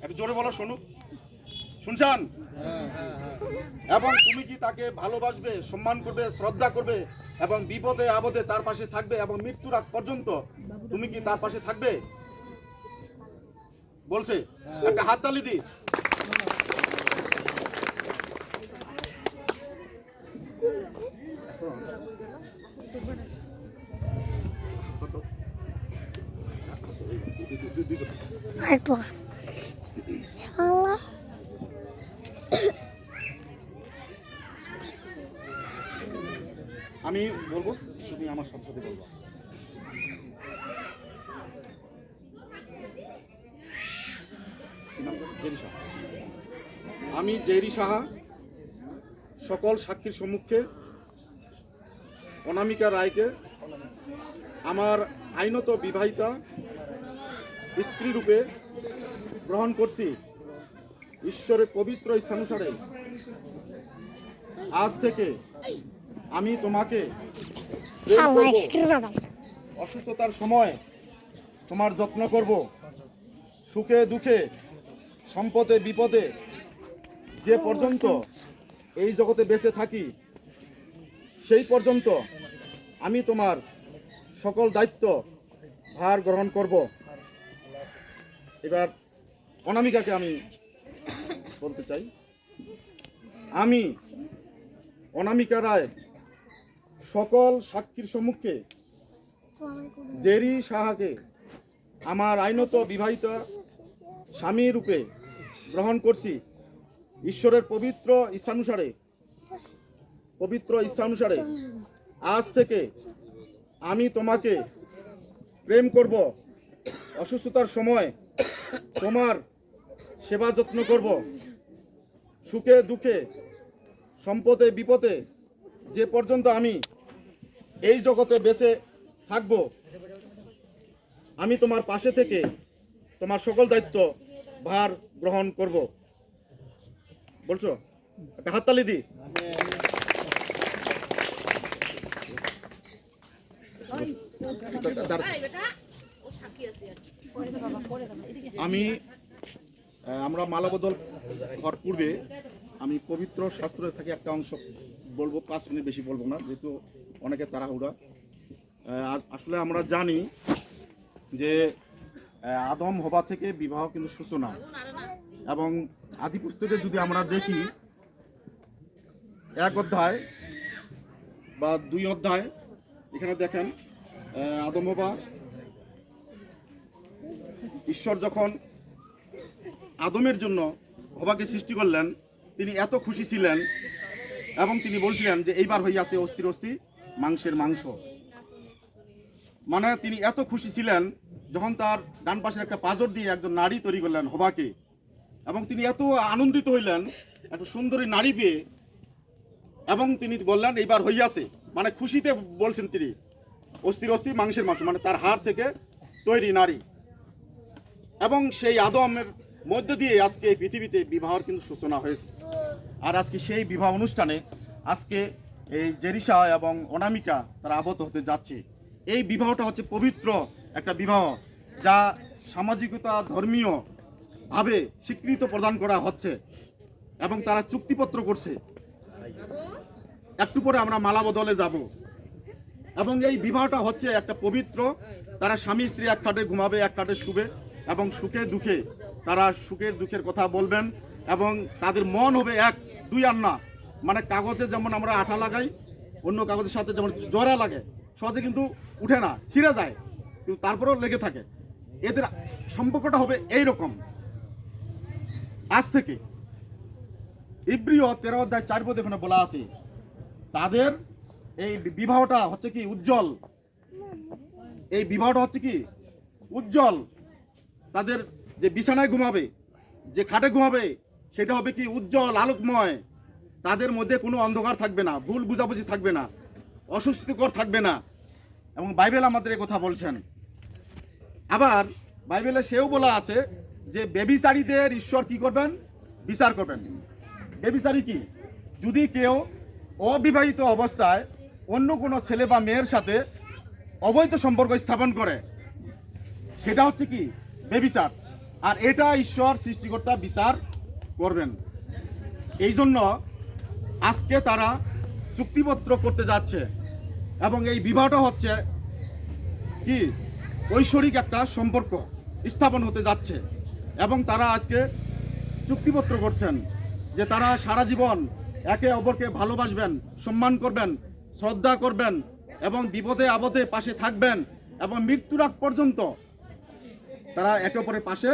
একটু জোরে বলো, শুনুক। শুনছেন? এবং তুমি কি তাকে ভালোবাসবে, সম্মান করবে, শ্রদ্ধা করবে এবং বিপদে আপদে তার পাশে থাকবে এবং মৃত্যুর আগ পর্যন্ত তুমি কি তার পাশে থাকবে? বলছে। একটা হাততালি দি। আমি বলবো, তুমি আমার সাথে সাথে বলবো। আমি জেরি সাহা সকল সাক্ষীর সম্মুখে অনামিকা রায়কে আমার আইনত বিবাহিতা স্ত্রী রূপে গ্রহণ করছি। ঈশ্বরের পবিত্র ইচ্ছানুসারে আজ থেকে আমি তোমাকে অসুস্থতার সময় তোমার যত্ন করব, সুখে দুঃখে সম্পদে বিপদে যে পর্যন্ত এই জগতে বেঁচে থাকি সেই পর্যন্ত আমি তোমার সকল দায়িত্ব ভার গ্রহণ করব। এবার অনামিকাকে আমি বলতে চাই, আমি অনামিকা রায় সকল সাক্ষীর সম্মুখে জেরি সাহাকে আমার আইনত বিবাহিত স্বামী রূপে গ্রহণ করছি। ঈশ্বরের পবিত্র ইচ্ছানুসারে আজ থেকে আমি তোমাকে প্রেম করব, অসুস্থতার সময় তোমার সেবা যত্ন করব, সুখে দুঃখে সম্পদে বিপদে যে পর্যন্ত আমি এই জগতে বেঁচে থাকব আমি তোমার পাশে থেকে তোমার সকল দায়িত্ব ভার গ্রহণ করব। বলছো? একটা হাততালি দি। আমরা মালাবদল হওয়ার পূর্বে আমি পবিত্র শাস্ত্র থেকে একটা অংশ বলবো, 5 মিনিট বেশি বলবো না, যেহেতু অনেকে তাড়াহুড়া। আসলে আমরা জানি যে আদম হবা থেকে বিবাহ কিন্তু সূচনা, এবং আদি পুস্তকে যদি আমরা দেখি 1 অধ্যায় বা 2 অধ্যায়, এখানে দেখেন আদম হবা, ঈশ্বর যখন আদমের জন্য হবাকে সৃষ্টি করলেন তিনি এত খুশি ছিলেন এবং তিনি বলছিলেন যে এইবার হইয়াছে অস্থির অস্থি মাংসের মাংস। মানে তিনি এত খুশি ছিলেন যখন তার ডান পাশের একটা পাঁজর দিয়ে একজন নারী তৈরি করলেন হবাকে, এবং তিনি এত আনন্দিত হইলেন এত সুন্দরী নারী পেয়ে, এবং তিনি বললেন এইবার হইয়াছে, মানে খুশিতে বলছেন তিনি অস্থির অস্থি মাংসের মাংস, মানে তার হাড় থেকে তৈরি নারী। এবং সেই আদমের মধ্য দিয়ে আজকে এই পৃথিবীতে বিবাহের কিন্তু সূচনা হয়েছে। আর আজকে সেই বিবাহ অনুষ্ঠানে আজকে এই জেরিসা এবং অনামিকা তারা আবদ্ধ হতে যাচ্ছে। এই বিবাহটা হচ্ছে পবিত্র একটা বিবাহ, যা সামাজিকতা ধর্মীয়ভাবে স্বীকৃতি প্রদান করা হচ্ছে এবং তারা চুক্তিপত্র করছে। একটু পরে আমরা মালা বদলে যাব, এবং এই বিবাহটা হচ্ছে একটা পবিত্র, তারা স্বামী স্ত্রী এক খাটে ঘুমাবে, এক খাটে শুবে, এবং সুখে দুঃখে তারা সুখের দুঃখের কথা বলবেন, এবং তাদের মন হবে এক, দুই আর না। মানে কাগজে যেমন আমরা আঠা লাগাই, অন্য কাগজের সাথে যেমন জোড়া লাগে, সহজে কিন্তু উঠে না, ছিঁড়ে যায়, কিন্তু তারপরেও লেগে থাকে। এদের সম্পর্কটা হবে এই রকম। আজ থেকে ইব্রিয় 13 অধ্যায় 4 পদে এখানে বলা আছে তাদের এই বিবাহটা হচ্ছে কি উজ্জ্বল। এই বিবাহটা হচ্ছে কি উজ্জ্বল। তাদের যে বিছানায় ঘুমাবে, যে খাটে ঘুমাবে, সেটা হবে কি উজ্জ্বল আলোকময়। তাদের মধ্যে কোনো অন্ধকার থাকবে না, ভুল বুঝাবুঝি থাকবে না, অস্বস্তিকর থাকবে না। এবং বাইবেল আমাদের এই কথা বলছেন। আবার বাইবেলে সেও বলা আছে যে ব্যভিচারীদের ঈশ্বর কি করবেন? বিচার করবেন। ব্যভিচারী কি? যদি কেউ অবিবাহিত অবস্থায় অন্য কোনো ছেলে বা মেয়ের সাথে অবৈধ সম্পর্ক স্থাপন করে, সেটা হচ্ছে কি ব্যভিচার। আর এটা ঈশ্বর সৃষ্টিকর্তা বিচার করবেন। এই জন্য আজকে তারা চুক্তিপত্র করতে যাচ্ছে এবং এই বিবাহটা হচ্ছে কি ঐশ্বরিক একটা সম্পর্ক স্থাপন হতে যাচ্ছে এবং তারা আজকে চুক্তিপত্র করছেন যে তারা সারা জীবন একে অপরকে ভালোবাসবেন, সম্মান করবেন, শ্রদ্ধা করবেন এবং বিপদে আপদে পাশে থাকবেন এবং মৃত্যুর আগ পর্যন্ত তারা একে অপরের পাশে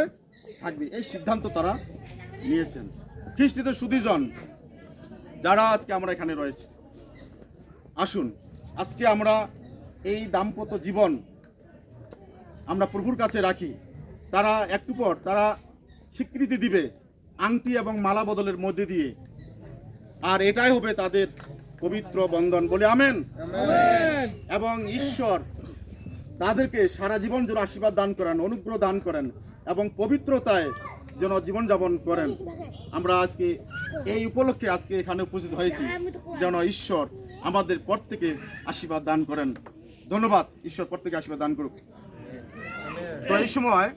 থাকবে। এই সিদ্ধান্ত তারা নিয়েছেন। খ্রিস্টীয় সুধীজন যারা আজকে আমরা এখানে রয়েছে, আসুন আজকে আমরা এই দাম্পত্য জীবন আমরা প্রভুর কাছে রাখি। তারা একটু পর তারা স্বীকৃতি দিবে আংটি এবং মালা বদলের মধ্যে দিয়ে, আর এটাই হবে তাদের পবিত্র বন্ধন বলে আমেন। এবং ঈশ্বর তাদেরকে সারা জীবন যেন আশীর্বাদ দান করেন, অনুগ্রহ দান করেন এবং পবিত্রতায় যেন জীবনযাপন করেন। আমরা আজকে এই উপলক্ষে আজকে এখানে উপস্থিত হয়েছি যেন ঈশ্বর আমাদের প্রত্যেকে আশীর্বাদ দান করেন। ধন্যবাদ। ঈশ্বর প্রত্যেকে আশীর্বাদ দান করুক। তো এই সময়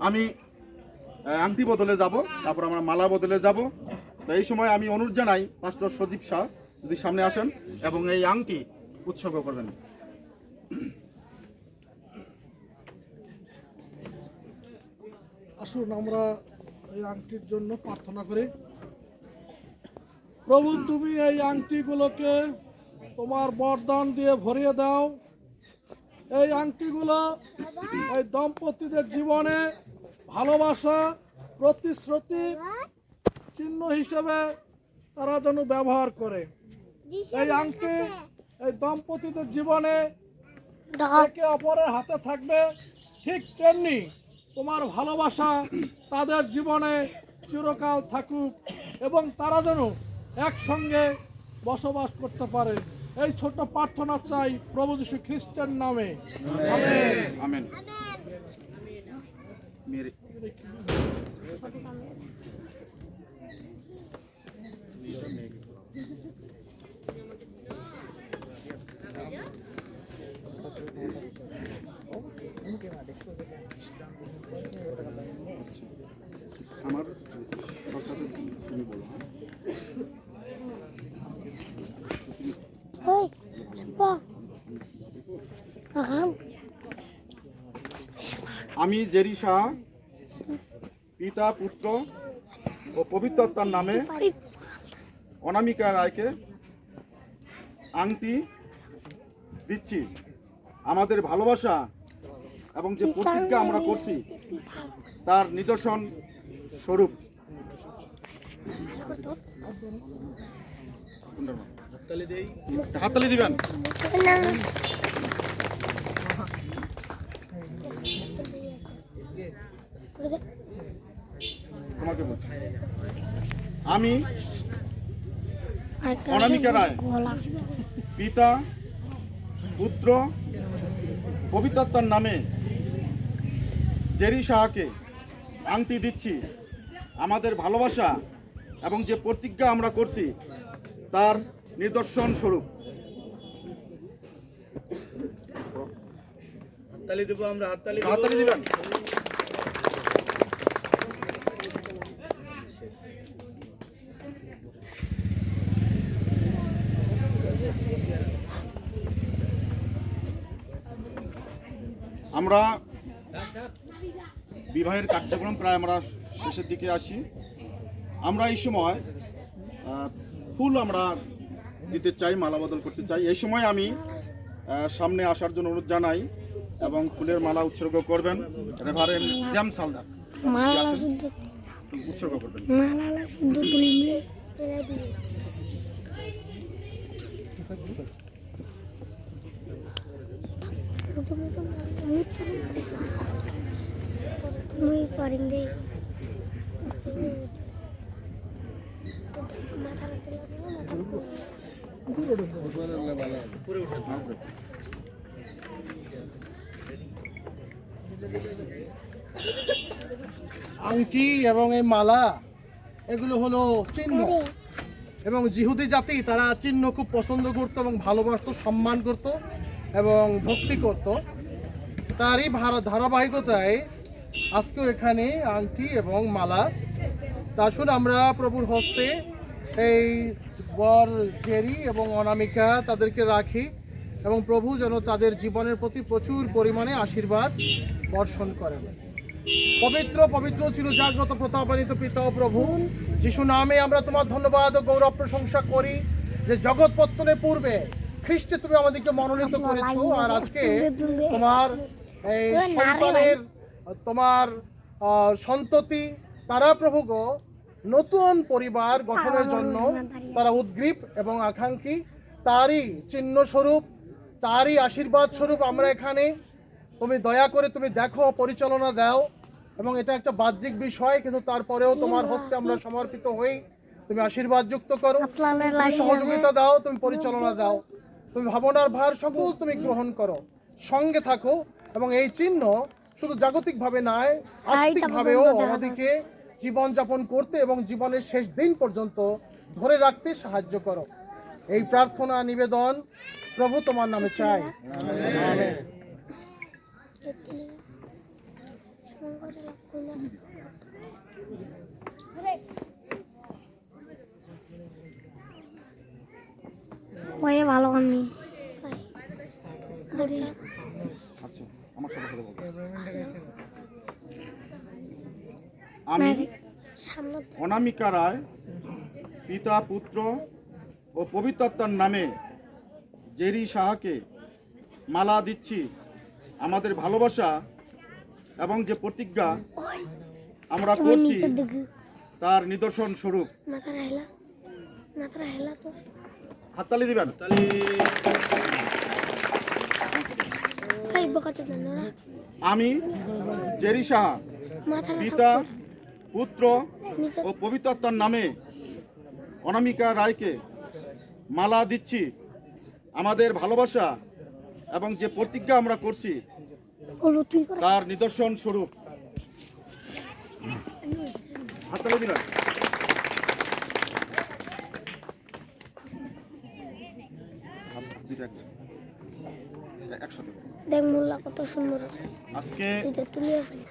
আমি আংটি বদলে যাব, তারপর আমরা মালা বদলে যাব। তো এই সময় আমি অনুরোধ জানাই পাস্টর সজীব শাহ যদি সামনে আসেন এবং এই আংটি উৎসর্গ করবেন। আসুন আমরা এই আংটির জন্য প্রার্থনা করি। প্রভু, তুমি এই আংটিগুলোকে তোমার বরদান দিয়ে ভরিয়ে দাও। এই আংটিগুলো এই দম্পতিদের জীবনে ভালোবাসা, প্রতিশ্রুতি চিহ্ন হিসেবে তারা যেন ব্যবহার করে। এই আংটি এই দম্পতিদের জীবনে একে অপরের হাতে থাকবে, ঠিক তেমনি তোমার ভালোবাসা তাদের জীবনে চিরকাল থাকুক এবং তারা যেন একসঙ্গে বসবাস করতে পারে। এই ছোট প্রার্থনা চাই প্রভু যীশু খ্রিস্টের নামে, আমেন। আমেন। আমার সাথে তুমি বলো। আমি জেরি শাহ পিতা, পুত্র ও পবিত্র আত্মার নামে অনামিকা রায়কে আংটি দিচ্ছি। আমাদের ভালোবাসা এবং যে প্রতিজ্ঞা আমরা করছি তার নিদর্শন স্বরূপ। হাততালি দিবেন। তোমাকে বলছি, আমি অনামিকা রায় পিতা, পুত্র, পবিত্র আত্মার নামে জেরি শাহকে আংটি দিচ্ছি। আমাদের ভালোবাসা এবং যে প্রতিজ্ঞা আমরা করছি তার নিদর্শন স্বরূপ। হাততালি দেব আমরা, হাততালি দিবেন। আমরা বিবাহের কার্যক্রম প্রায় আমরা শেষের দিকে আসি। আমরা এই সময় ফুল আমরা দিতে চাই, মালা বদল করতে চাই। এই সময় আমি সামনে আসার জন্য অনুরোধ জানাই এবং ফুলের মালা উৎসর্গ করবেন রেভারেন্ড জেমস হালদার। উৎসর্গ করবেন। আংটি এবং এই মালা এগুলো হলো চিহ্ন, এবং জিহুদি জাতি তারা চিহ্ন খুব পছন্দ করতো এবং ভালোবাসতো, সম্মান করত এবং ভক্তি করত। তারই ধারাবাহিকতায় আজকেও এখানে আংটি এবং মালা। তা আসুন আমরা প্রভুর হস্তে এই বর জেরি এবং অনামিকা তাদেরকে রাখি এবং প্রভু যেন তাদের জীবনের প্রতি প্রচুর পরিমাণে আশীর্বাদ বর্ষণ করেন। পবিত্র পবিত্র চির জাগ্রত প্রতাপান্বিত পিতা ও প্রভু যিশু নামে আমরা তোমার ধন্যবাদ ও গৌরব প্রশংসা করি যে জগৎ পত্তনের পূর্বে খ্রিস্টে তুমি আমাদেরকে মনোনীত করেছো, আর আজকে তোমার এই সন্তানের তোমার সন্ততি তারা প্রভু গো নতুন পরিবার গঠনের জন্য তারা উদ্গ্রীব এবং আকাঙ্ক্ষী। তারই চিহ্ন স্বরূপ, তারই আশীর্বাদ স্বরূপ আমরা এখানে। তুমি দয়া করে তুমি দেখো, পরিচালনা দাও, এবং এটা একটা বাহ্যিক বিষয়, কিন্তু তারপরেও তোমার হস্তে আমরা সমর্পিত হই। তুমি আশীর্বাদ যুক্ত করো, তুমি সহযোগিতা দাও, তুমি পরিচালনা দাও, তুমি ভাবনার ভার সকল তুমি গ্রহণ করো, সঙ্গে থাকো, এবং এই চিহ্ন শুধু জাগতিকভাবে নয় আত্মিকভাবেও আমাদেরকে জীবনযাপন করতে এবং জীবনের শেষ দিন পর্যন্ত ধরে রাখতে সাহায্য করো। এই প্রার্থনা নিবেদন প্রভু তোমার নামে চাই, আমেন। ভালো আমি আচ্ছা, আমার সাথে সাথে বলো। আমি অনামিকা রায় পিতা পুত্র ও পবিত্র আত্মার নামে জেরি সাহাকে মালা দিচ্ছি। আমাদের ভালোবাসা এবং যে প্রতিজ্ঞা আমরা করছি তার নিদর্শন স্বরূপ। হাততালি দিবেন। আমি জেরি সাহা পিতা পুত্র ও পবিত্র আত্মার নামে অনামিকা রায়কে মালা দিচ্ছি। আমাদের ভালোবাসা এবং যে প্রতিজ্ঞা আমরা করছি তার নিদর্শন স্বরূপ। হাততালি দিবেন। একসাথে দেখ মোল্লা কত সুন্দর আছে। আজকে তুই তো তুলিও না।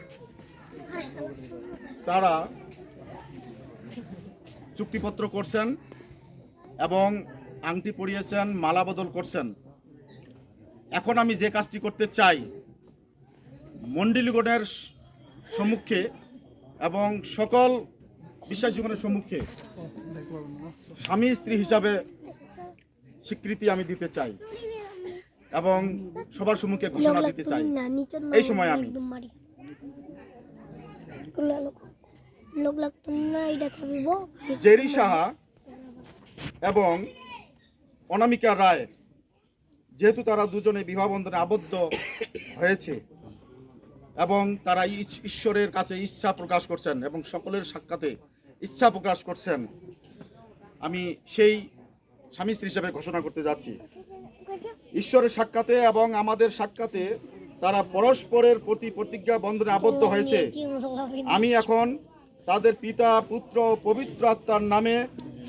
তারা চুক্তিপত্র করছেন এবং আংটি পরিয়েছেন, মালা বদল করছেন। এখন আমি যে কাজটি করতে চাই, মণ্ডলীগণের সম্মুখে এবং সকল বিশ্বাসীগণের সম্মুখে স্বামী স্ত্রী হিসাবে স্বীকৃতি আমি দিতে চাই এবং সবার সম্মুখে ঘোষণা দিতে চাই। এই সময় আমি জেরি সাহা এবং অনামিকা রায়, যেহেতু তারা দুজনে বিবাহ বন্ধনে আবদ্ধ হয়েছে এবং তারা ঈশ্বরের কাছে ইচ্ছা প্রকাশ করছেন এবং সকলের সাক্ষাতে ইচ্ছা প্রকাশ করছেন, আমি সেই স্বামী স্ত্রী হিসেবে ঘোষণা করতে যাচ্ছি। ঈশ্বরের সাক্ষাতে এবং আমাদের সাক্ষাতে তারা পরস্পরের প্রতি প্রতিজ্ঞা বন্ধনে আবদ্ধ হয়েছে। আমি এখন তাদের পিতা পুত্র পবিত্র আত্মার নামে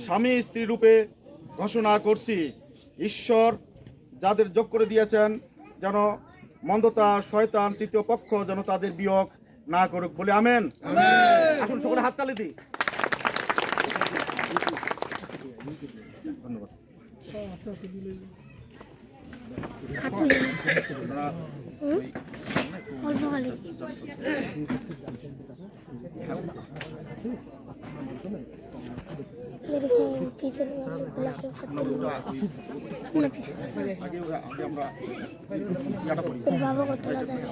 স্বামী স্ত্রী রূপে ঘোষণা করছি। ঈশ্বর যাদের যোগ করে দিয়েছেন যেন মন্দতা শয়তান তৃতীয় পক্ষ যেন তাদের বিয়োগ না করুক, বলে আমেন। আসুন সকলে হাততালি দিই। ধন্যবাদ। বাবা কত জানে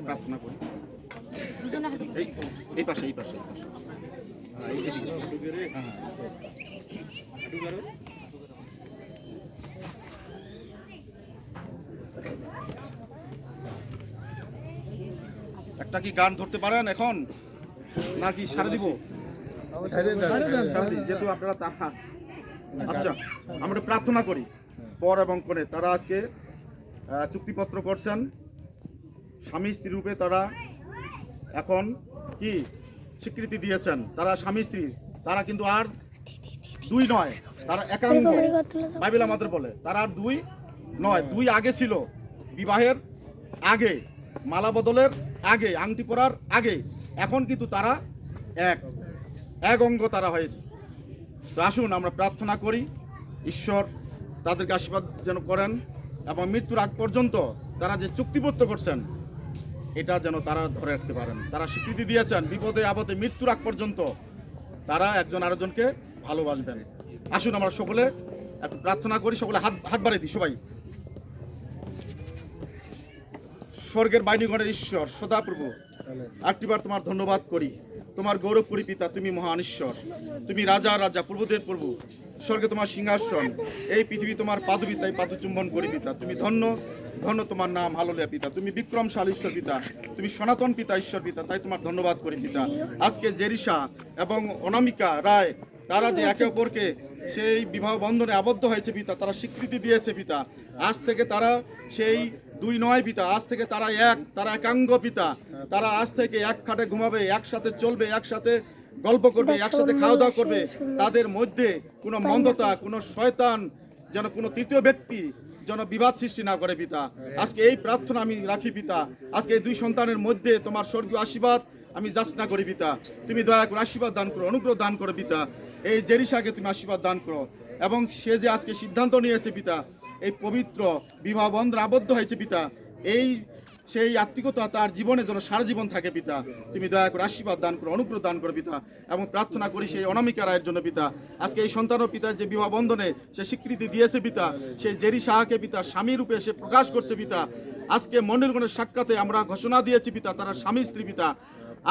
প্রার্থনা করি। এই পাশে এই পাশে একটা কি গান ধরতে পারেন এখন নাকি সারে দিব? যেহেতু আপনারা তারা, আচ্ছা আমরা প্রার্থনা করি। বর এবং কনে তারা আজকে চুক্তিপত্র করছেন, স্বামী স্ত্রী রূপে তারা এখন কি স্বীকৃতি দিয়েছেন, তারা স্বামী স্ত্রী, তারা কিন্তু আর দুই নয়, তারা একাঙ্গ। বাইবেল আমাদের বলে তারা আর দুই নয়, দুই আগে ছিল, বিবাহের আগে, মালা বদলের আগে, আংটি পরার আগে। এখন কিন্তু তারা এক অঙ্গ তারা হয়েছে। তো আসুন আমরা প্রার্থনা করি, ঈশ্বর তাদেরকে আশীর্বাদ যেন করেন এবং মৃত্যুর আগ পর্যন্ত তারা যে চুক্তিবদ্ধ করছেন এটা যেন তারা ধরে রাখতে পারেন। তারা স্বীকৃতি দিয়েছেন বিপদে আপদে মৃত্যুর আগ পর্যন্ত তারা একজন আরেকজনকে ভালোবাসবেন। আসুন আমরা সকলে একটু প্রার্থনা করি, সকলে হাত বাড়িয়ে দিই সবাই। স্বর্গের বাহিনীগণের ঈশ্বর সদাপ্রভু, একটিবার তোমার ধন্যবাদ করি, তোমার গৌরব করি পিতা, তুমি মহান ঈশ্বর, তুমি রাজা রাজা প্রভুদের প্রভু, স্বর্গে তোমার সিংহাসন, এই পৃথিবী তোমার পাদবী, তাই পাদচুম্বন করি পিতা। তুমি ধন্য ধন্য তোমার নাম, হালেলুয়া পিতা। তুমি বিক্রমশালী ঈশ্বর পিতা, তুমি সনাতন পিতা ঈশ্বর পিতা, তাই তোমার ধন্যবাদ করি পিতা। আজকে জেরিসা এবং অনামিকা রায় তারা যে একে অপরকে সেই বিবাহ বন্ধনে আবদ্ধ হয়েছে পিতা, তারা স্বীকৃতি দিয়েছে পিতা। আজ থেকে তারা সেই দুই নয় পিতা, আজ থেকে তারা তারা একাঙ্গ পিতা। তারা আজ থেকে এক খাটে ঘুমাবে, একসাথে চলবে, একসাথে গল্প করবে, একসাথে খাওয়া দাওয়া করবে। তাদের মধ্যে কোনো মন্দতা, কোনো শয়তান যেন কোনো তৃতীয় ব্যক্তি যেন বিবাদ সৃষ্টি না করে পিতা। আজকে এই প্রার্থনা আমি রাখি পিতা। আজকে এই দুই সন্তানের মধ্যে তোমার স্বর্গীয় আশীর্বাদ আমি যাচনা করি পিতা। তুমি দয়া করে আশীর্বাদ দান করো, অনুগ্রহ দান করো পিতা। এই জেরিসাকে তুমি আশীর্বাদ দান করো এবং সে যে আজকে সিদ্ধান্ত নিয়েছে পিতা, এই পবিত্র বিবাহ বন্ধনে আবদ্ধ হয়েছে পিতা, এই সেই আত্মিকতা তার জীবনে যেন সারা জীবন থাকে পিতা। তুমি দয়া করে আশীর্বাদ দান করো, অনুগ্রহ দান করো পিতা। এবং প্রার্থনা করি সেই অনামিকা রায়ের জন্য পিতা। আজকে এই সন্তান ও পিতার যে বিবাহ বন্ধনে সে স্বীকৃতি দিয়েছে পিতা, সেই জেরি সাহাকে পিতা স্বামী রূপে সে প্রকাশ করছে পিতা। আজকে মন্ডলগণের সাক্ষাতে আমরা ঘোষণা দিয়েছি পিতা, তারা স্বামী স্ত্রী পিতা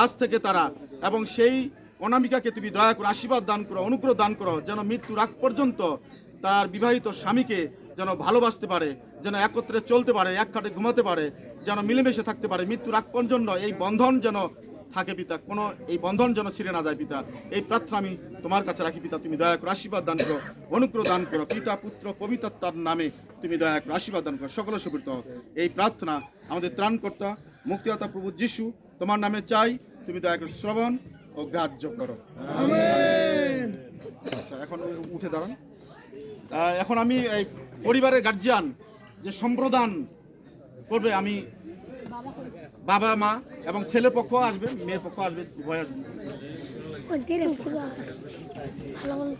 আজ থেকে তারা। এবং সেই অনামিকাকে তুমি দয়া করে আশীর্বাদ দান করো, অনুগ্রহ দান করো, যেন মৃত্যুর আগ পর্যন্ত তার বিবাহিত স্বামীকে যেন ভালোবাসতে পারে, যেন একত্রে চলতে পারে, এক খাটে ঘুমাতে পারে, যেন মিলেমিশে থাকতে পারে। মৃত্যুর আগ পর্যন্ত এই বন্ধন যেন থাকে পিতা, কোনো এই বন্ধন যেন ছিঁড়ে না যায় পিতা। এই প্রার্থনা আমি তোমার কাছে রাখি পিতা। তুমি দয়া করে আশীর্বাদ দান করো, অনুগ্রহ দান করো পিতা, পুত্র পবিত্রতার নামে তুমি দয়া করে আশীর্বাদ দান করো। সকলে সুবিধ এই প্রার্থনা আমাদের ত্রাণকর্তা মুক্তিদাতা প্রভু যিশু তোমার নামে চাই, তুমি দয়া করে শ্রবণ ও গ্রাহ্য করো। আচ্ছা, এখন উঠে দাঁড়ান। এখন আমি এই পরিবারের গার্জিয়ান যে সম্প্রদান করবে, আমি বাবা মা এবং ছেলের পক্ষ আসবে, মেয়ের পক্ষ আসবে, উভয় আসবে। ভালো ভালো